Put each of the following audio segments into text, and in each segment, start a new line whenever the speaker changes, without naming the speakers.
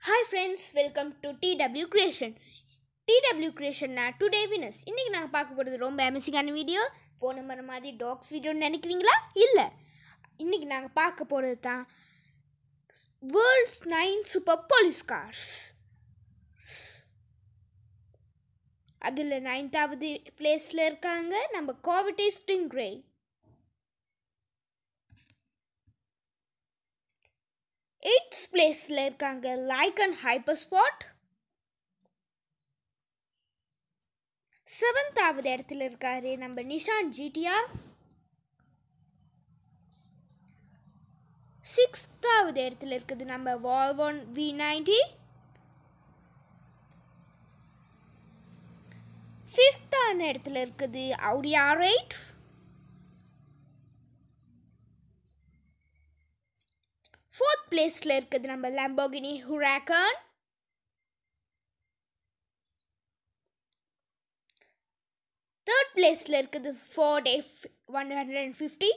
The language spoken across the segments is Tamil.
Hi friends, welcome to TW Creation. TW Creation na today winners. இன்னைக்கு நாங்க பார்க்க போறது ரொம்ப அமேசிங்கான வீடியோ. போன மர மாதிரி டாக்ஸ் வீடியோ நினைக்கிறீங்களா? இல்ல. இன்னைக்கு நாங்க பார்க்க போறது தான் World's 9 Super Police Cars. அதுல 9th பிளேஸ்ல இருக்காங்க நம்ம Corvette Stingray. 8th பிளேஸ்ல இருக்காங்க Lykan Hypersport. 7th இடத்துல இருக்காரு நம்ம Nissan GTR. 6th இடத்துல இருக்குது நம்ம Volvo V90. 5th இடத்துல இருக்குது Audi R8. 4th பிளேஸ்ல இருக்குது நம்ம Lamborghini Huracan. 3rd பிளேஸ்ல இருக்குது Ford F150.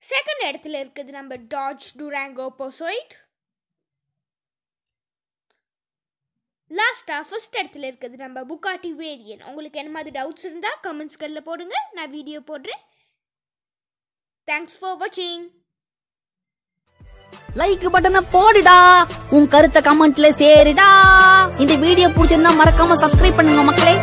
2nd இடத்துல இருக்குது நம்ம Dodge Durango Pursuit. லாஸ்டா ஃபர்ஸ்ட் இடத்துல இருக்குது நம்ம Bugatti Veyron. உங்களுக்கு என்ன மாதிரி டவுட்ஸ் இருந்தா கமெண்ட்ஸ்ல போடுங்க, நான் வீடியோ போடுறேன். Thanks for watching.
லைக் பட்டனை போடுடா, உன் கருத்தை கமெண்ட்ல சேருடா. இந்த வீடியோ பிடிச்சிருந்தா மறக்காம சப்ஸ்கிரைப் பண்ணுங்க மக்களே.